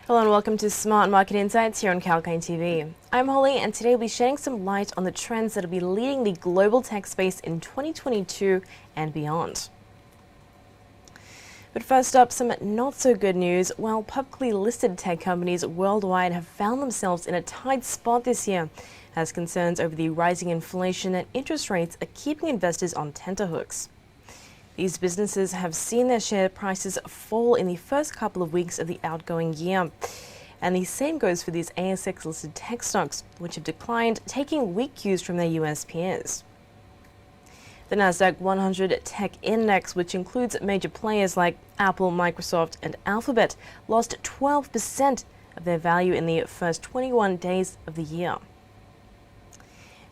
Hello and welcome to Smart Market Insights here on Kalkine TV. I'm Holly and today we'll be shedding some light on the trends that will be leading the global tech space in 2022 and beyond. But first up, some not so good news. While publicly listed tech companies worldwide have found themselves in a tight spot this year, as concerns over the rising inflation and interest rates are keeping investors on tenterhooks. These businesses have seen their share prices fall in the first couple of weeks of the outgoing year. And the same goes for these ASX-listed tech stocks, which have declined, taking weak cues from their US peers. The Nasdaq 100 Tech Index, which includes major players like Apple, Microsoft, and Alphabet, lost 12% of their value in the first 21 days of the year.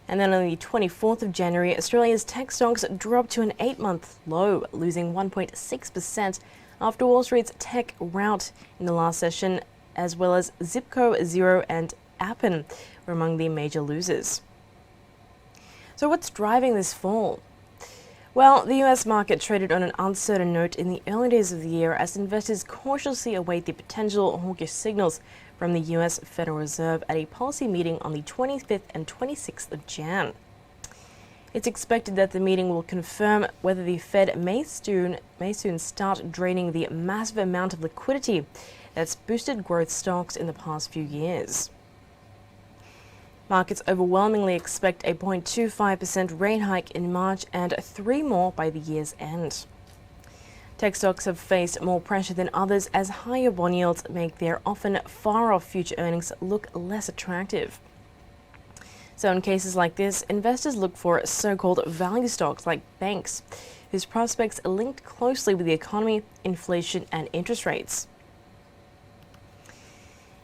And then on the 24th of January, Australia's tech stocks dropped to an 8-month low, losing 1.6% after Wall Street's tech rout in the last session, as well as Zipco, Xero and Appen were among the major losers. So what's driving this fall? Well, the US market traded on an uncertain note in the early days of the year as investors cautiously await the potential hawkish signals from the US Federal Reserve at a policy meeting on the 25th and 26th of Jan. It's expected that the meeting will confirm whether the Fed may soon start draining the massive amount of liquidity that's boosted growth stocks in the past few years. Markets overwhelmingly expect a 0.25% rate hike in March and 3 more by the year's end. Tech stocks have faced more pressure than others as higher bond yields make their often far-off future earnings look less attractive. So in cases like this, investors look for so-called value stocks like banks, whose prospects are linked closely with the economy, inflation and interest rates.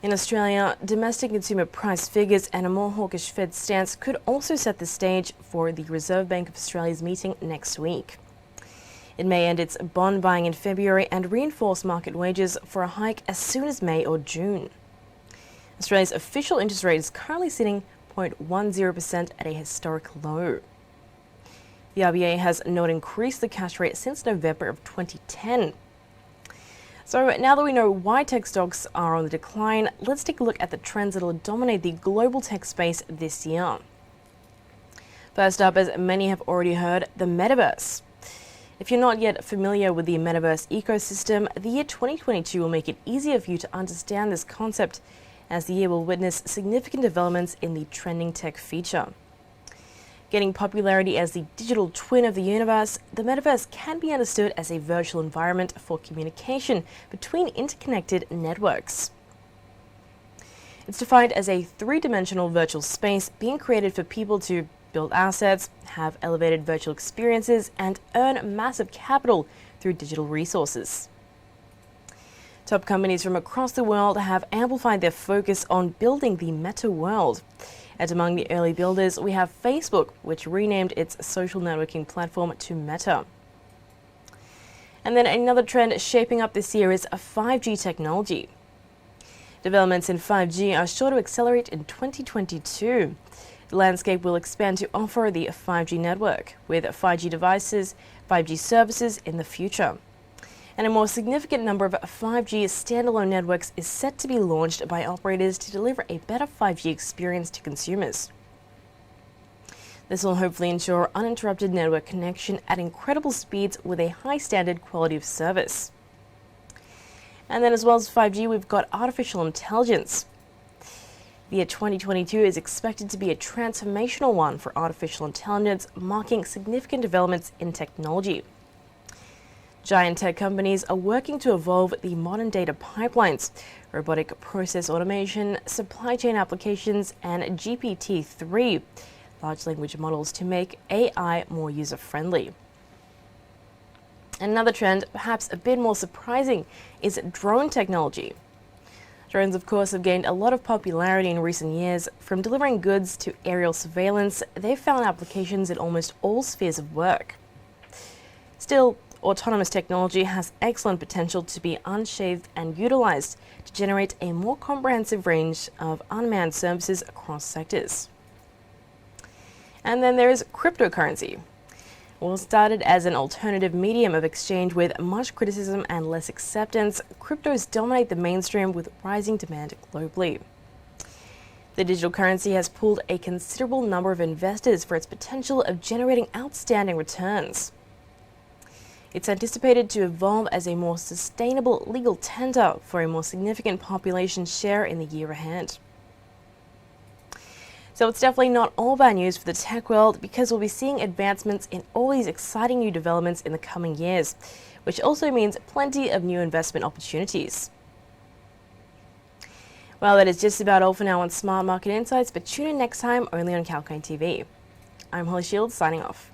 In Australia, domestic consumer price figures and a more hawkish Fed stance could also set the stage for the Reserve Bank of Australia's meeting next week. It may end its bond buying in February and reinforce market wages for a hike as soon as May or June. Australia's official interest rate is currently sitting 0.10% at a historic low. The RBA has not increased the cash rate since November of 2010. So now that we know why tech stocks are on the decline, let's take a look at the trends that will dominate the global tech space this year. First up, as many have already heard, the metaverse. If you're not yet familiar with the metaverse ecosystem, the year 2022 will make it easier for you to understand this concept, as the year will witness significant developments in the trending tech feature. Gaining popularity as the digital twin of the universe, the metaverse can be understood as a virtual environment for communication between interconnected networks. It's defined as a three-dimensional virtual space being created for people to build assets, have elevated virtual experiences, and earn massive capital through digital resources. Top companies from across the world have amplified their focus on building the meta world. And among the early builders, we have Facebook, which renamed its social networking platform to Meta. And then another trend shaping up this year is 5G technology. Developments in 5G are sure to accelerate in 2022. The landscape will expand to offer the 5G network, with 5G devices, 5G services in the future. And a more significant number of 5G standalone networks is set to be launched by operators to deliver a better 5G experience to consumers. This will hopefully ensure uninterrupted network connection at incredible speeds with a high standard quality of service. And then as well as 5G, we've got artificial intelligence. The year 2022 is expected to be a transformational one for artificial intelligence, marking significant developments in technology. Giant tech companies are working to evolve the modern data pipelines, robotic process automation, supply chain applications, and GPT-3, large language models, to make AI more user-friendly. Another trend, perhaps a bit more surprising, is drone technology. Drones, of course, have gained a lot of popularity in recent years. From delivering goods to aerial surveillance, they've found applications in almost all spheres of work. Still, autonomous technology has excellent potential to be unshaved and utilized to generate a more comprehensive range of unmanned services across sectors. And then there is cryptocurrency. Well, started as an alternative medium of exchange with much criticism and less acceptance, cryptos dominate the mainstream with rising demand globally. The digital currency has pulled a considerable number of investors for its potential of generating outstanding returns. It's anticipated to evolve as a more sustainable legal tender for a more significant population share in the year ahead. So it's definitely not all bad news for the tech world, because we'll be seeing advancements in all these exciting new developments in the coming years, which also means plenty of new investment opportunities. Well, that is just about all for now on Smart Market Insights, but tune in next time only on Kalkine TV. I'm Holly Shields, signing off.